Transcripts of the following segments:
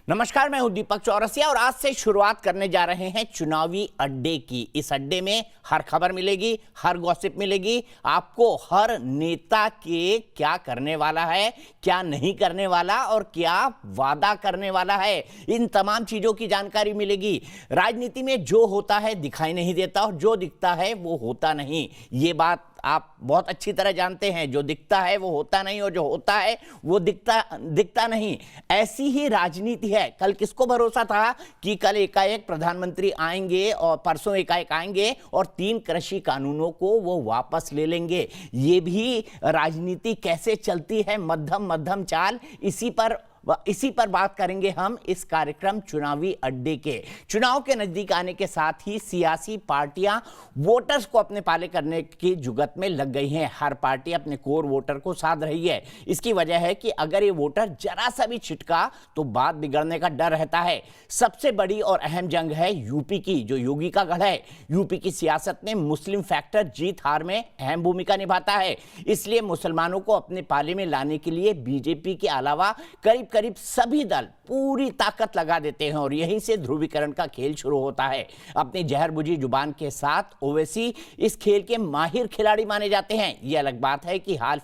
नमस्कार, मैं हूं दीपक चौरसिया और आज से शुरुआत करने जा रहे हैं चुनावी अड्डे की। इस अड्डे में हर खबर मिलेगी, हर गॉसिप मिलेगी, आपको हर नेता के क्या करने वाला है, क्या नहीं करने वाला और क्या वादा करने वाला है, इन तमाम चीजों की जानकारी मिलेगी। राजनीति में जो होता है दिखाई नहीं देता और जो दिखता है वो होता नहीं, ये बात आप बहुत अच्छी तरह जानते हैं। जो दिखता है वो होता नहीं और जो होता है वो दिखता नहीं। ऐसी ही राजनीति है। कल किसको भरोसा था कि कल एकाएक प्रधानमंत्री आएंगे और परसों एकाएक आएंगे और 3 कृषि कानूनों को वो वापस ले लेंगे। ये भी राजनीति कैसे चलती है, मध्यम चाल, इसी पर बात करेंगे हम इस कार्यक्रम चुनावी अड्डे के। चुनाव के नजदीक आने के साथ ही सियासी पार्टियां वोटर्स को अपने पाले करने की जुगत में लग गई हैं। हर पार्टी अपने कोर वोटर को साध रही है। इसकी वजह है कि अगर ये वोटर जरा सा भी छिटका तो बात बिगड़ने का डर रहता है। सबसे बड़ी और अहम जंग है यूपी की, जो योगी का गढ़ है। यूपी की सियासत में मुस्लिम फैक्टर जीत हार में अहम भूमिका निभाता है। इसलिए मुसलमानों को अपने पाले में लाने के लिए बीजेपी के अलावा करीब सभी दल पूरी ताकत लगा देते हैं और यहीं से ध्रुवीकरण का खेल शुरू होता है। अपनी जहरबुझी जुबान के साथ ओवैसी इस खेल के माहिर खिलाड़ी माने जाते हैं। यह अलग बात है कि हाल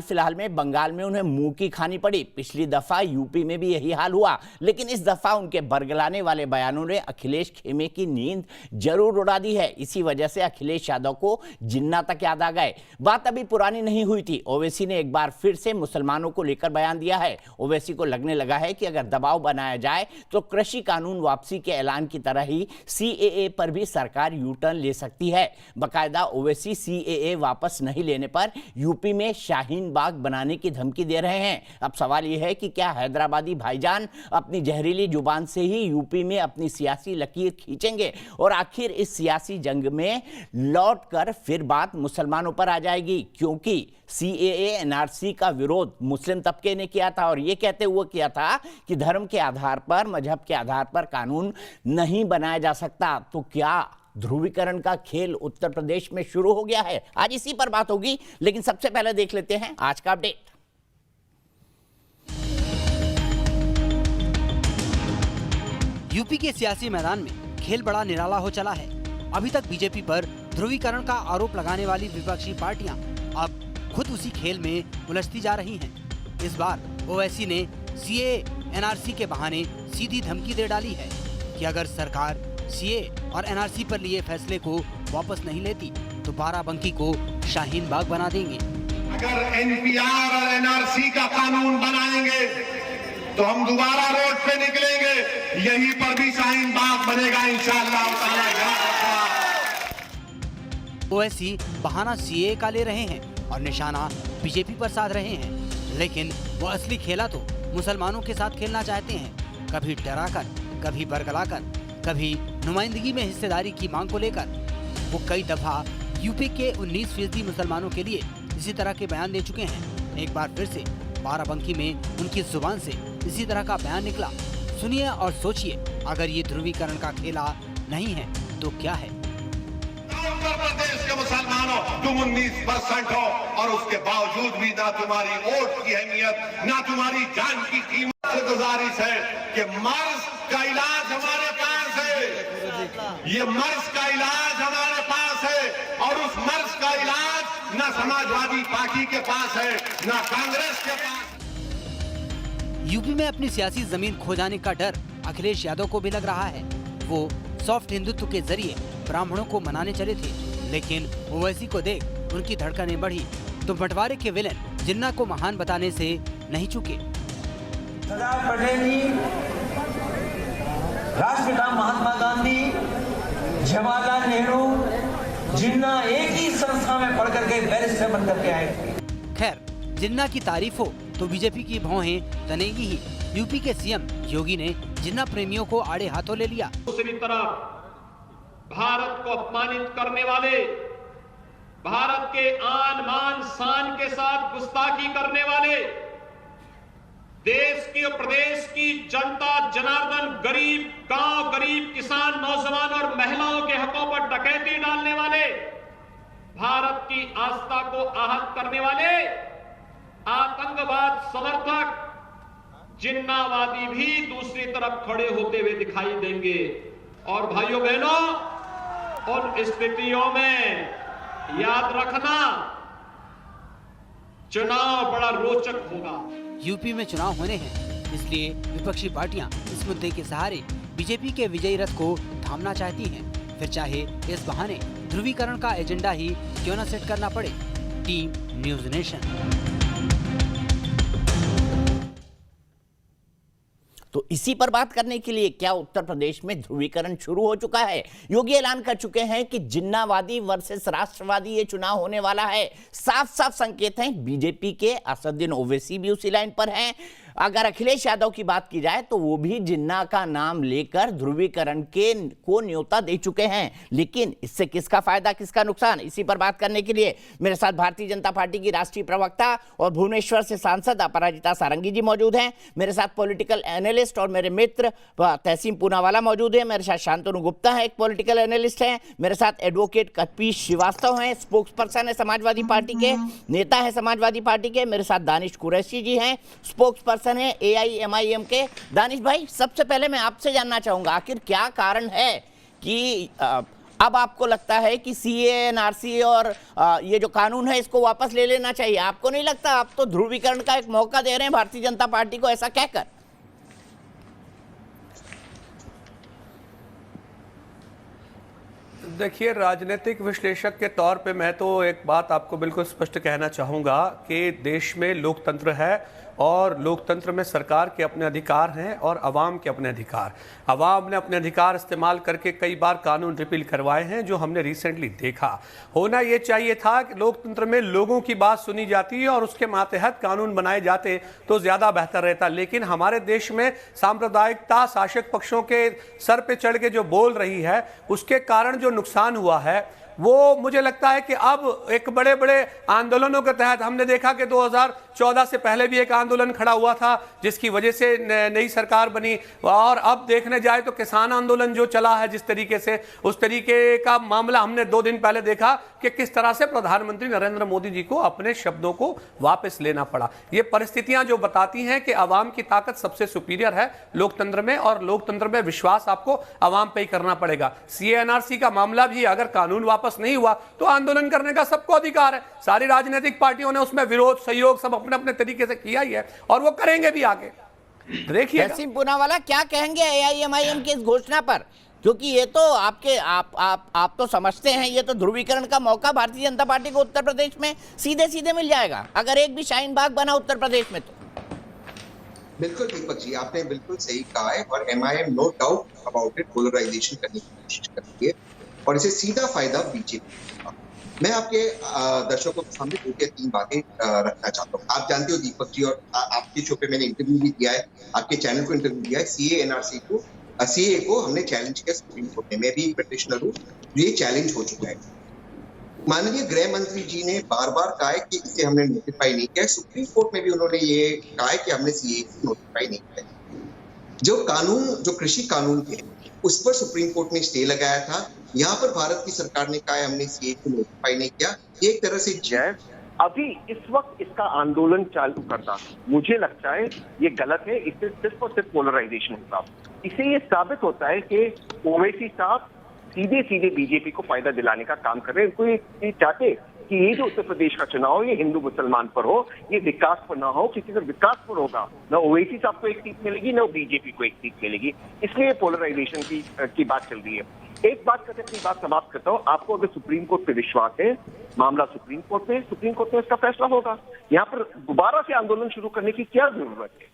फिलहाल में बंगाल में उन्हें मुंह की खानी पड़ी। पिछली दफा यूपी में भी यही हाल हुआ, लेकिन इस दफा उनके बरगलाने वाले बयानों ने अखिलेश खेमे की नींद जरूर उड़ा दी है। इसी वजह से अखिलेश यादव को जिन्ना तक याद आ गए। बात अभी पुरानी नहीं हुई थी। ओवैसी ने एक बार फिर से मुसलमानों को लेकर बयान दिया है। ओवैसी को लगने लगा है कि अगर दबाव बनाया जाए तो कृषि कानून वापसी के ऐलान की तरह ही सीएए पर भी सरकार यू टर्न ले सकती है। बकायदा ओवैसी सीएए वापस नहीं लेने पर यूपी में शाहीन बाग बनाने की धमकी दे रहे हैं। अब सवाल यह है कि क्या हैदराबादी भाईजान अपनी जहरीली जुबान से ही यूपी में अपनी सियासी लकीर खींचेंगे और आखिर इस सियासी जंग में लौटकर फिर बात मुसलमानों पर आ जाएगी, क्योंकि सीएए एनआरसी का विरोध मुस्लिम तबके ने किया था और यह कहते हुए किया था कि धर्म के आधार पर, मजहब के आधार पर कानून नहीं बनाया जा सकता। तो क्या ध्रुवीकरण का खेल उत्तर प्रदेश में शुरू हो गया है? आज इसी पर बात होगी, लेकिन सबसे पहले देख लेते हैं आज का अपडेट। यूपी के सियासी मैदान में खेल बड़ा निराला हो चला है। अभी तक बीजेपी पर ध्रुवीकरण का आरोप लगाने वाली विपक्षी पार्टियां अब खुद उसी खेल में उलझती जा रही हैं। इस बार ओवैसी ने सीए एनआरसी के बहाने सीधी धमकी दे डाली है कि अगर सरकार सीए और एनआरसी पर लिए फैसले को वापस नहीं लेती तो बाराबंकी को शाहीन बाग बना देंगे। अगर एनपीआर और एनआरसी का कानून बनाएंगे तो हम दोबारा रोड पे निकलेंगे, यहीं पर भी शाहीन बाग बनेगा इंशाअल्लाह। ओवैसी बहाना सीए का ले रहे हैं और निशाना बीजेपी पर साध रहे हैं, लेकिन वो असली खेला तो मुसलमानों के साथ खेलना चाहते हैं। कभी डराकर, कभी बरगलाकर, कभी नुमाइंदगी में हिस्सेदारी की मांग को लेकर। वो कई दफा यूपी के 19% मुसलमानों के लिए इसी तरह के बयान दे चुके हैं। एक बार फिर से बाराबंकी में उनकी जुबान से इसी तरह का बयान निकला। सुनिए और सोचिए, अगर ये ध्रुवीकरण का खेला नहीं है तो क्या है? उत्तर प्रदेश के मुसलमानों, तुम 19% हो और उसके बावजूद भी ना तुम्हारी वोट की अहमियत, ना तुम्हारी जान की कीमत से गुजारिश है कि मर्ज का इलाज हमारे पास है। ये मर्ज का इलाज हमारे पास है और उस मर्ज का इलाज ना समाजवादी पार्टी के पास है, ना कांग्रेस के पास। यूपी में अपनी सियासी जमीन खो जाने का डर अखिलेश यादव को भी लग रहा है। वो सॉफ्ट हिंदुत्व के जरिए ब्राह्मणों को मनाने चले थे, लेकिन ओवैसी को देख उनकी धड़कनें बढ़ी तो बंटवारे के विलेन जिन्ना को महान बताने से नहीं चूके। सरदार पटेल जी, राष्ट्रपिता महात्मा गांधी, जवाहरलाल नेहरू, जिन्ना एक ही संस्था में पढ़ करके बैरिस्टर बन करके आए। खैर, जिन्ना की तारीफ हो तो बीजेपी की भौहें तनेगी ही। यूपी के सीएम योगी ने जिन्ना प्रेमियों को आड़े हाथों ले लिया। दूसरी तरफ भारत को अपमानित करने वाले, भारत के आन मान शान के साथ गुस्ताखी करने वाले, देश की और प्रदेश की जनता जनार्दन, गरीब गांव, गरीब किसान, नौजवान और महिलाओं के हकों पर डकैती डालने वाले, भारत की आस्था को आहत करने वाले, आतंकवाद समर्थक, जिन्नावादी भी दूसरी तरफ खड़े होते हुए दिखाई देंगे। और भाइयों बहनों, उन स्थितियों में याद रखना, चुनाव बड़ा रोचक होगा। यूपी में चुनाव होने हैं, इसलिए विपक्षी पार्टियां इस मुद्दे के सहारे बीजेपी के विजयी रथ को थामना चाहती हैं, फिर चाहे इस बहाने ध्रुवीकरण का एजेंडा ही क्यों न सेट करना पड़े। Team news nation. तो इसी पर बात करने के लिए क्या उत्तर प्रदेश में ध्रुवीकरण शुरू हो चुका है? योगी ऐलान कर चुके हैं कि जिन्नावादी वर्सेस राष्ट्रवादी ये चुनाव होने वाला है। साफ साफ संकेत हैं। बीजेपी के असदुद्दीन ओवैसी भी उसी लाइन पर हैं। अगर अखिलेश यादव की बात की जाए तो वो भी जिन्ना का नाम लेकर ध्रुवीकरण को न्योता दे चुके हैं। लेकिन इससे किसका फायदा, किसका नुकसान, इसी पर बात करने के लिए मेरे साथ भारतीय जनता पार्टी की राष्ट्रीय प्रवक्ता और भुवनेश्वर से सांसद अपराजिता सारंगी जी मौजूद हैं। मेरे साथ पॉलिटिकल एनालिस्ट और मेरे मित्र तहसीन पूनावाला मौजूद है। मेरे साथ शांतनु गुप्ता है, एक पॉलिटिकल एनालिस्ट है। मेरे साथ एडवोकेट कपिश श्रीवास्तव हैं, स्पोक्स पर्सन है समाजवादी पार्टी के, नेता है समाजवादी पार्टी के। मेरे साथ दानिश कुरैशी जी हैं, स्पोक्स पर्सन है AIMIM के। दानिश भाई, सबसे पहले मैं आपसे जानना चाहूंगा, आखिर क्या कारण है कि अब आपको लगता है कि CAA NRC और ये जो कानून है इसको वापस ले लेना चाहिए? आपको नहीं लगता आप तो ध्रुवीकरण का एक मौका दे रहे हैं भारतीय जनता पार्टी को, ऐसा कहकर? देखिए, राजनीतिक विश्लेषक के तौर पे मैं तो एक बात आपको बिल्कुल स्पष्ट कहना चाहूँगा कि देश में लोकतंत्र है और लोकतंत्र में सरकार के अपने अधिकार हैं और अवाम के अपने अधिकार। अवाम ने अपने अधिकार इस्तेमाल करके कई बार कानून रिपील करवाए हैं, जो हमने रिसेंटली देखा। होना ये चाहिए था कि लोकतंत्र में लोगों की बात सुनी जाती है और उसके मातहत कानून बनाए जाते तो ज़्यादा बेहतर रहता। लेकिन हमारे देश में सांप्रदायिकता शासक पक्षों के सर पे चढ़ के जो बोल रही है, उसके कारण जो नुकसान हुआ है वो मुझे लगता है कि अब एक बड़े बड़े आंदोलनों के तहत हमने देखा कि 2014 से पहले भी एक आंदोलन खड़ा हुआ था जिसकी वजह से नई सरकार बनी। और अब देखने जाए तो किसान आंदोलन जो चला है जिस तरीके से, उस तरीके का मामला हमने 2 दिन पहले देखा कि किस तरह से प्रधानमंत्री नरेंद्र मोदी जी को अपने शब्दों को वापस लेना पड़ा। ये परिस्थितियां जो बताती हैं कि अवाम की ताकत सबसे सुपीरियर है लोकतंत्र में, और लोकतंत्र में विश्वास आपको अवाम पे ही करना पड़ेगा। CAA NRC का मामला भी अगर कानून वापस नहीं हुआ तो आंदोलन करने का सबको अधिकार है। सारी राजनीतिक पार्टियों ने उसमें विरोध सहयोग सब अपने अपने तरीके से किया ही है और वो करेंगे भी आगे। देखिए तहसीन पूनावाला, क्या कहेंगे AIMIM की इस घोषणा पर? क्योंकि ये तो आप तो समझते हैं ये तो ध्रुवीकरण का मौका भारतीय जनता पार्टी को उत्तर प्रदेश में सीधे सीधे मिल जाएगा अगर एक भी शाहीन बाग बना उत्तर प्रदेश में तो। बिल्कुल दीपक जी, आपने बिल्कुल सही कहा है और MIM no doubt about it polarization करने की कोशिश करती है और इसे सीधा फायदा बीजेपी। मैं आपके दर्शकों के सामने 2 या 3 बातें रखना चाहता हूँ। आप जानते हो दीपक जी, और आपके शो पे मैंने इंटरव्यू भी दिया है, आपके चैनल को इंटरव्यू दिया है। CAA NRC को CAA को हमने चैलेंज किया सुप्रीम कोर्ट में। मैं भी पिटिशनर हूँ, ये चैलेंज हो चुका है। माननीय गृह मंत्री जी ने बार बार कहा है कि इसे हमने नोटिफाई नहीं किया। सुप्रीम कोर्ट में भी उन्होंने ये कहा है कि हमने CAA को नोटिफाई नहीं किया। जो कानून, जो कृषि कानून थे उस पर सुप्रीम कोर्ट ने स्टे लगाया था। यहाँ पर भारत की सरकार ने कहा है हमने CAA को नोटिफाई नहीं किया। एक तरह से जय अभी इस वक्त इसका आंदोलन चालू करना मुझे लगता है ये गलत है। इससे सिर्फ और सिर्फ पोलराइजेशन होगा। इससे ये साबित होता है कि ओवैसी साहब सीधे सीधे बीजेपी को फायदा दिलाने का काम कर रहे हैं। कोई ये चाहते कि ये जो उत्तर प्रदेश का चुनाव ये हिंदू मुसलमान पर हो, ये विकास पर ना हो, क्योंकि अगर विकास पर होगा न ओवैसी साहब को एक सीट मिलेगी न बीजेपी को एक सीट मिलेगी। इसलिए पोलराइजेशन की बात चल रही है। एक बात करके अपनी बात समाप्त करता हूँ। आपको अगर सुप्रीम कोर्ट पे विश्वास है, मामला सुप्रीम कोर्ट में इसका फैसला होगा। यहाँ पर दोबारा से आंदोलन शुरू करने की क्या जरूरत है?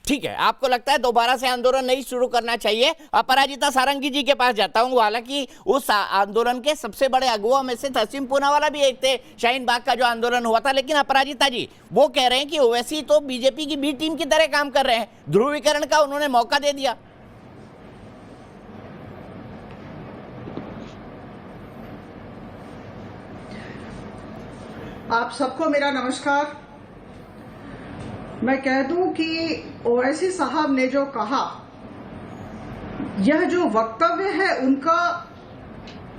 ठीक है, आपको लगता है दोबारा से आंदोलन नहीं शुरू करना चाहिए। अपराजिता सारंगी जी के पास जाता हूँ। हालांकि उस आंदोलन के सबसे बड़े अगुआ में से तहसीन पूनावाला भी एक थे, शाहीन बाग का जो आंदोलन हुआ था। लेकिन अपराजिता जी वो कह रहे हैं कि ओवैसी तो बीजेपी की बी टीम की तरह काम कर रहे हैं, ध्रुवीकरण का उन्होंने मौका दे दिया। आप सबको मेरा नमस्कार। मैं कह दूं कि ओवैसी साहब ने जो कहा, यह जो वक्तव्य है उनका,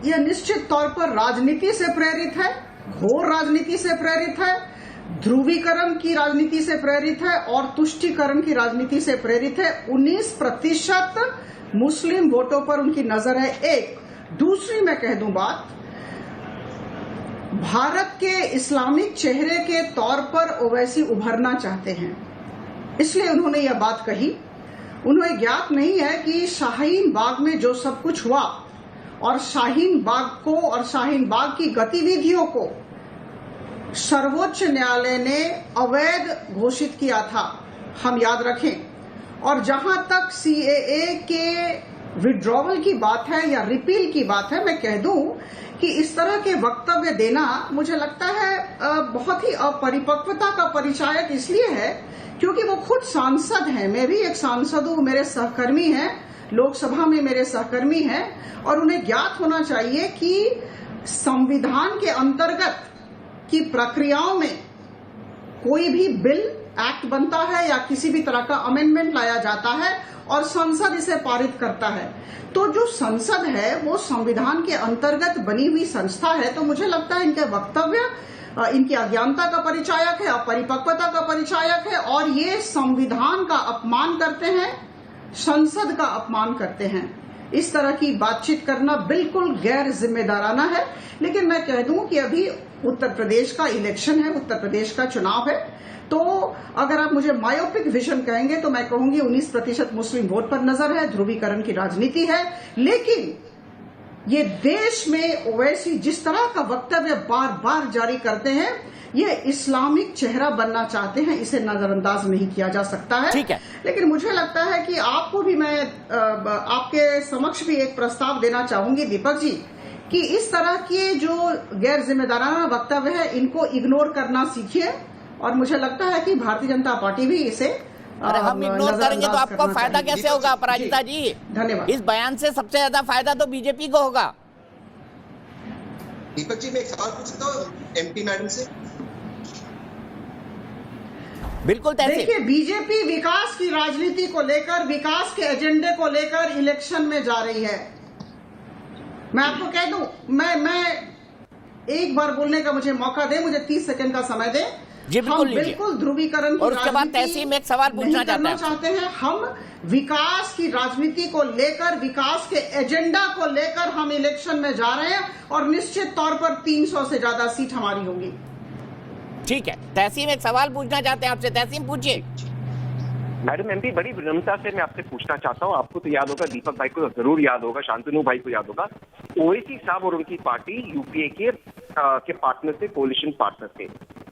यह निश्चित तौर पर राजनीति से प्रेरित है, घोर राजनीति से प्रेरित है। ध्रुवीकरण की राजनीति से प्रेरित है और तुष्टीकरण की राजनीति से प्रेरित है। 19% मुस्लिम वोटों पर उनकी नजर है। एक दूसरी मैं कह दूं बात, भारत के इस्लामिक चेहरे के तौर पर ओवैसी उभरना चाहते हैं, इसलिए उन्होंने यह बात कही। उन्हें ज्ञात नहीं है कि शाहीन बाग में जो सब कुछ हुआ और शाहीन बाग को और शाहीन बाग की गतिविधियों को सर्वोच्च न्यायालय ने अवैध घोषित किया था, हम याद रखें। और जहां तक सीएए के विड्रॉवल की बात है या रिपील की बात है, मैं कह दूं कि इस तरह के वक्तव्य देना मुझे लगता है बहुत ही अपरिपक्वता का परिचायक इसलिए है क्योंकि वो खुद सांसद हैं। मैं भी एक सांसद हूं, मेरे सहकर्मी हैं, लोकसभा में मेरे सहकर्मी हैं, और उन्हें ज्ञात होना चाहिए कि संविधान के अंतर्गत की प्रक्रियाओं में कोई भी बिल, एक्ट बनता है या किसी भी तरह का अमेंडमेंट लाया जाता है और संसद इसे पारित करता है। तो जो संसद है वो संविधान के अंतर्गत बनी हुई संस्था है। तो मुझे लगता है इनके वक्तव्य इनकी अज्ञानता का परिचायक है, अपरिपक्वता का परिचायक है, और ये संविधान का अपमान करते हैं, संसद का अपमान करते हैं। इस तरह की बातचीत करना बिल्कुल गैर जिम्मेदाराना है। लेकिन मैं कह दूं कि अभी उत्तर प्रदेश का इलेक्शन है, उत्तर प्रदेश का चुनाव है, तो अगर आप मुझे मायोपिक विजन कहेंगे तो मैं कहूंगी 19% मुस्लिम वोट पर नजर है, ध्रुवीकरण की राजनीति है। लेकिन ये देश में ओवैसी जिस तरह का वक्तव्य बार बार जारी करते हैं, ये इस्लामिक चेहरा बनना चाहते हैं, इसे नजरअंदाज नहीं किया जा सकता है। ठीक है। लेकिन मुझे लगता है कि आपको भी मैं आपके समक्ष भी एक प्रस्ताव देना चाहूंगी दीपक जी, कि इस तरह के जो गैर जिम्मेदाराना वक्तव्य है इनको इग्नोर करना सीखिए, और मुझे लगता है कि भारतीय जनता पार्टी भी इसे अरे हम इग्नोर करेंगे तो आपको फायदा कैसे होगा अपराजिता जी? धन्यवाद। इस बयान से सबसे ज्यादा फायदा तो बीजेपी को होगा। दीपक जी, मैं एक सवाल पूछ सकता हूँ एमपी मैडम से? बिल्कुल तहसील। देखिए, बीजेपी विकास की राजनीति को लेकर, विकास के एजेंडे को लेकर इलेक्शन में जा रही है। मैं आपको कह दूं, मैं एक बार बोलने का मुझे मौका दे, मुझे 30 सेकंड का समय दे। जी बिल्कुल हम लीजिए। बिल्कुल ध्रुवीकरण की और उसके बाद राजनीति तहसील में एक सवाल पूछना चाहते हैं। हम विकास की राजनीति को लेकर, विकास के एजेंडा को लेकर हम इलेक्शन में जा रहे हैं, और निश्चित तौर पर 300 से ज्यादा सीट हमारी होंगी। ठीक है, तहसील में एक सवाल पूछना चाहते हैं आपसे। तहसील पूछिए। मैडम एमपी, बड़ी विनम्रता से मैं आपसे पूछना चाहता हूँ, आपको तो याद होगा, दीपक भाई को जरूर याद होगा, शांतनु भाई को याद होगा, ओवैसी साहब और उनकी पार्टी यूपीए के पार्टनर थे, कोलिशन पार्टनर थे।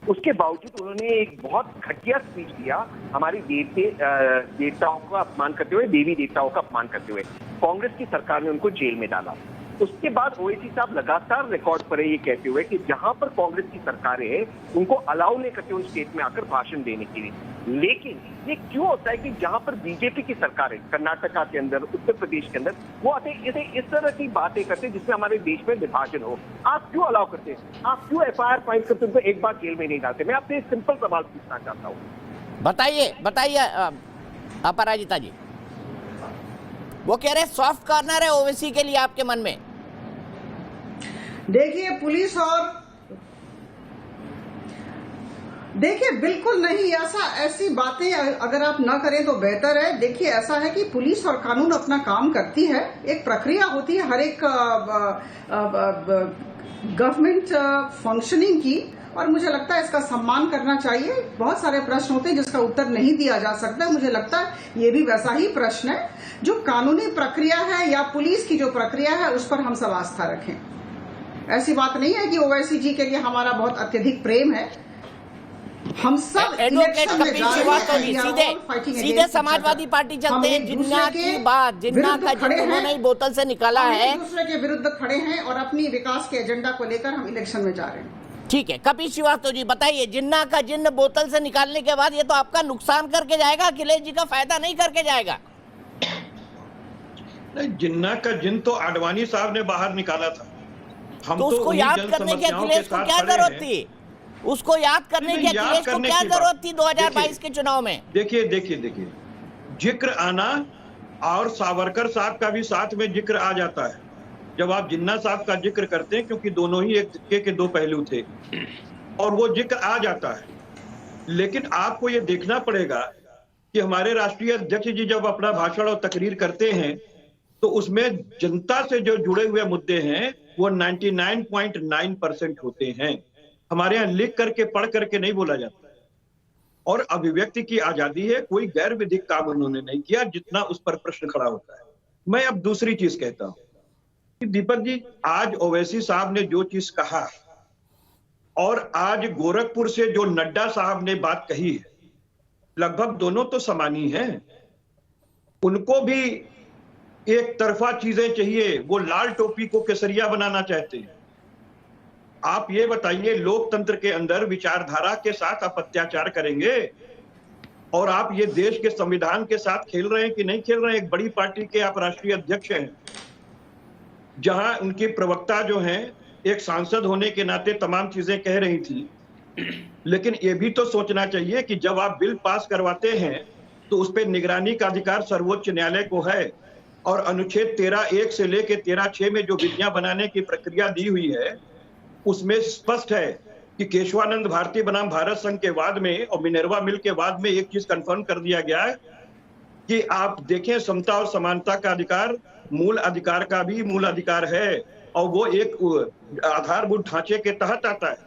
उसके बावजूद उन्होंने एक बहुत घटिया स्पीच दिया हमारी देवताओं का अपमान करते हुए, देवी देवताओं का अपमान करते हुए। कांग्रेस की सरकार ने उनको जेल में डाला। उसके बाद ओवैसी साहब लगातार रिकॉर्ड पर ये कहते हुए कि जहां पर कांग्रेस की सरकारें हैं उनको अलाउ नहीं करते उन स्टेट में आकर भाषण देने के लिए। लेकिन ये क्यों होता है कि जहां पर बीजेपी की सरकार है, कर्नाटका के अंदर, उत्तर प्रदेश के अंदर, वो आते इस तरह की बातें करते हैं जिसमें हमारे देश में विभाजन हो? आप क्यों अलाउ करते हैं? आप क्यों एफआईआर फाइल करते हैं, उनको एक बार जेल में नहीं डालते? मैं आपसे एक सिंपल सवाल पूछना चाहता हूँ। बताइए अपराजिता जी। वो कह रहे सॉफ्ट कॉर्नर है ओवैसी के लिए आपके मन में? देखिए, पुलिस और देखिए बिल्कुल नहीं, ऐसी बातें अगर आप ना करें तो बेहतर है। देखिए, ऐसा है कि पुलिस और कानून अपना काम करती है, एक प्रक्रिया होती है हर एक गवर्नमेंट फंक्शनिंग की, और मुझे लगता है इसका सम्मान करना चाहिए। बहुत सारे प्रश्न होते हैं जिसका उत्तर नहीं दिया जा सकता। मुझे लगता है ये भी वैसा ही प्रश्न है। जो कानूनी प्रक्रिया है या पुलिस की जो प्रक्रिया है उस पर हम सब आस्था रखें। ऐसी बात नहीं है कि ओवैसी जी के लिए हमारा बहुत अत्यधिक प्रेम है। हम सब एडवोकेट कपिल श्रीवास्तव जी सीधे समाजवादी पार्टी चलते हैं। जिन्ना की बात, जिन्ना का जिन्न उन्होंने बोतल से निकाला है, दूसरे के विरुद्ध खड़े हैं और अपनी विकास के एजेंडा को लेकर हम इलेक्शन में जा रहे हैं। ठीक है, कपिल श्रीवास्तव जी बताइए, जिन्ना का जिन्न बोतल से निकालने के बाद ये तो आपका नुकसान करके जाएगा, अखिलेश जी का फायदा नहीं करके जाएगा। नहीं, जिन्ना का जिन्न तो आडवाणी साहब ने बाहर निकाला था। हम तो उसको याद करने की अखिलेश को क्या जरूरत थी? उसको याद करने की अखिलेश को क्या जरूरत थी 2022 के चुनाव में? देखिए, जिक्र आना और सावरकर साहब का भी साथ में जिक्र आ जाता है जब आप जिन्ना साहब का जिक्र करते हैं, क्योंकि दोनों ही एक सिक्के के दो पहलू थे, और वो जिक्र आ जाता है। लेकिन आपको ये देखना पड़ेगा कि हमारे राष्ट्रीय अध्यक्ष जी जब अपना भाषण और तकरीर करते हैं तो उसमें जनता से जो जुड़े हुए मुद्दे हैं वो 99.9% होते हैं। हमारे यहाँ लिख करके पढ़ करके नहीं बोला जाता है। और अभिव्यक्ति की आजादी है, कोई गैर विधिक काम उन्होंने नहीं किया जितना उस पर प्रश्न खड़ा होता है। मैं अब दूसरी चीज कहता हूं कि दीपक जी, आज ओवैसी साहब ने जो चीज कहा और आज गोरखपुर से जो नड्डा साहब ने बात कही है, लगभग दोनों तो समान ही हैं। उनको भी एक तरफा चीजें चाहिए, वो लाल टोपी को केसरिया बनाना चाहते हैं। आप ये बताइए, लोकतंत्र के अंदर विचारधारा के साथ आप अत्याचार करेंगे और आप ये देश के संविधान के साथ खेल रहे हैं कि नहीं खेल रहे हैं? एक बड़ी पार्टी के आप राष्ट्रीय अध्यक्ष हैं, जहां उनकी प्रवक्ता जो हैं एक सांसद होने के नाते तमाम चीजें कह रही थी, लेकिन ये भी तो सोचना चाहिए कि जब आप बिल पास करवाते हैं तो उस पर निगरानी का अधिकार सर्वोच्च न्यायालय को है। और अनुच्छेद 13(1) से लेकर 13(6) में जो विधियां बनाने की प्रक्रिया दी हुई है उसमें स्पष्ट है कि केशवानंद भारती बनाम भारत संघ के वाद में और मिनर्वा मिल के वाद में एक चीज कंफर्म कर दिया गया है कि आप देखें, समता और समानता का अधिकार मूल अधिकार का भी मूल अधिकार है और वो एक आधारभूत ढांचे के तहत आता है।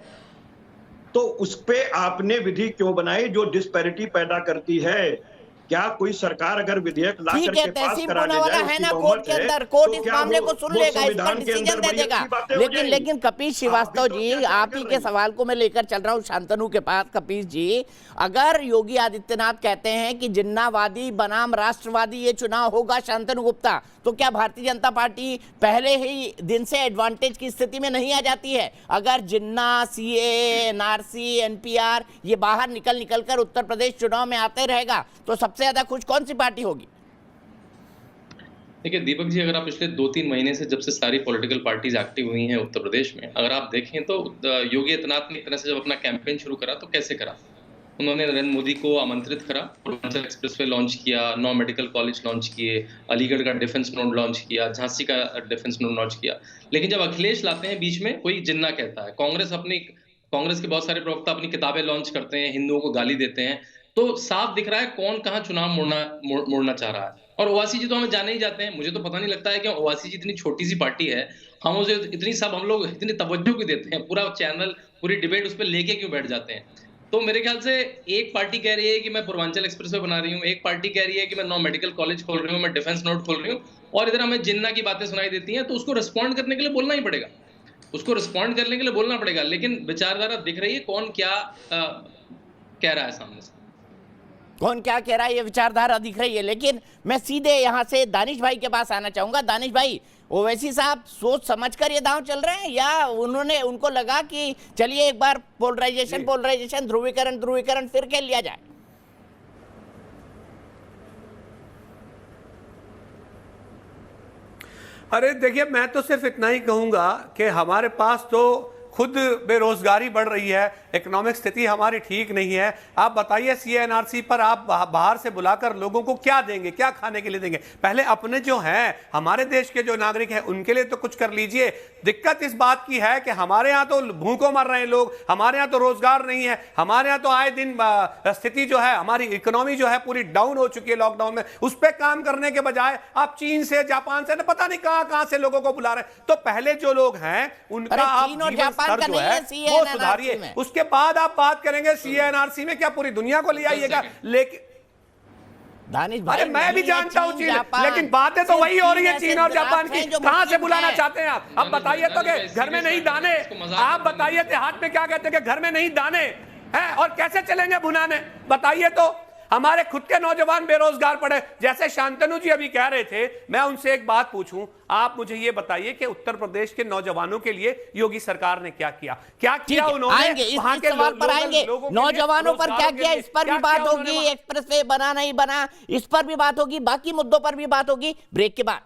तो उस पे आपने विधि क्यों बनाई जो डिस्पैरिटी पैदा करती है? क्या कोई सरकार अगर विधेयक ला करके पास करा ले जाए, है ना, कोर्ट के अंदर, कोर्ट इस मामले को सुन लेगा, इस पर डिसीजन दे देगा। लेकिन कपीश श्रीवास्तव जी, आप ही के सवाल को मैं लेकर चल रहा हूं शांतनु के पास। कपीश जी, अगर योगी आदित्यनाथ कहते हैं कि जिन्नावादी बनाम राष्ट्रवादी ये चुनाव होगा, शांतनु गुप्ता, तो क्या भारतीय जनता पार्टी पहले ही दिन से एडवांटेज की स्थिति में नहीं आ जाती है? अगर जिन्ना, सीए, एनआरसी, एनपीआर ये बाहर निकल कर उत्तर प्रदेश चुनाव में आते रहेगा तो सबसे ज्यादा खुश कौन सी पार्टी होगी? देखिए दीपक जी, अगर आप पिछले 2-3 महीने से जब से सारी पॉलिटिकल पार्टीज एक्टिव हुई हैं उत्तर प्रदेश में, अगर आप देखें तो योगी आदित्यनाथ ने एक तरह से जब अपना कैंपेन शुरू करा तो कैसे करा? उन्होंने नरेंद्र मोदी को आमंत्रित करा, पूर्वांचल एक्सप्रेसवे लॉन्च किया, 9 मेडिकल कॉलेज लॉन्च किए, अलीगढ़ का डिफेंस नोड लॉन्च किया, झांसी का डिफेंस नोड लॉन्च किया। लेकिन जब अखिलेश लाते हैं बीच में, कोई जिन्ना कहता है, कांग्रेस के बहुत सारे प्रवक्ता अपनी किताबें लॉन्च करते हैं, हिंदुओं को गाली देते हैं, तो साफ दिख रहा है कौन कहाँ चुनाव मोड़ना चाह रहा है। और ओवैसी जी तो हमें जाने ही जाते हैं। मुझे तो पता नहीं लगता है कि ओवैसी जी इतनी छोटी सी पार्टी है, हम उसे हम लोग इतनी तवज्जो क्यों देते हैं, पूरा चैनल, पूरी डिबेट उस पर लेके क्यों बैठ जाते हैं? तो मेरे ख्याल से एक पार्टी कह रही है कि मैं पूर्वांचल एक्सप्रेसवे बना रही हूँ, एक पार्टी कह रही है कि मैं 9 मेडिकल कॉलेज खोल रही हूँ, मैं डिफेंस नोड खोल रही हूँ, और इधर हमें जिन्ना की बातें सुनाई देती हैं। तो उसको रिस्पॉन्ड करने के लिए बोलना ही पड़ेगा, बोलना पड़ेगा। लेकिन विचारधारा दिख रही है, कौन क्या कह रहा है सामने से, कौन क्या कह रहा है, ये विचारधारा दिख रही है। लेकिन मैं सीधे यहाँ से दानिश भाई के पास आना चाहूंगा। दानिश भाई, ओवैसी साहब सोच समझकर ये दांव चल रहे हैं या उनको लगा कि चलिए एक बार पोलराइजेशन, ध्रुवीकरण फिर खेल लिया जाए? अरे देखिए, मैं तो सिर्फ इतना ही कहूंगा कि हमारे पास तो खुद बेरोजगारी बढ़ रही है, इकोनॉमिक स्थिति हमारी ठीक नहीं है। आप बताइए, सीएनआरसी पर आप बाहर से बुलाकर लोगों को क्या देंगे, क्या खाने के लिए देंगे? पहले अपने जो हैं, हमारे देश के जो नागरिक हैं, उनके लिए तो कुछ कर लीजिए। दिक्कत इस बात की है कि हमारे यहाँ तो भूखों मर रहे हैं लोग, हमारे यहाँ तो रोजगार नहीं है, हमारे यहाँ तो आए दिन स्थिति जो है, हमारी इकोनॉमी जो है पूरी डाउन हो चुकी है लॉकडाउन में। उस पर काम करने के बजाय आप चीन से, जापान से, पता नहीं कहां से लोगों को बुला रहे हैं। तो पहले जो लोग हैं उनका आप जीवन स्तर जो है वो सुधारिए, उसके बाद आप बात करेंगे सीएनआरसी में। क्या पूरी दुनिया को ले आइएगा? लेकिन दानिश भाई, अरे मैं भी जानता हूं चीन, लेकिन बातें तो वही हो रही है चीन और जापान की। कहां से बुलाना चाहते हैं आप? अब बताइए तो कि घर में नहीं दाने, आप बताइए देहात में क्या कहते हैं कि घर में नहीं दाने हैं, और कैसे चलेंगे भुनाने? बताइए तो। हमारे खुद के नौजवान बेरोजगार पड़े, जैसे शांतनु जी अभी कह रहे थे। मैं उनसे एक बात पूछूं, आप मुझे ये बताइए कि उत्तर प्रदेश के नौजवानों के लिए योगी सरकार ने क्या किया? उन्होंने वहां के सवाल पर आएंगे, नौजवानों पर क्या किया इस पर भी बात होगी, एक्सप्रेसवे बना नहीं बना इस पर भी बात होगी, बाकी मुद्दों पर भी बात होगी ब्रेक के बाद।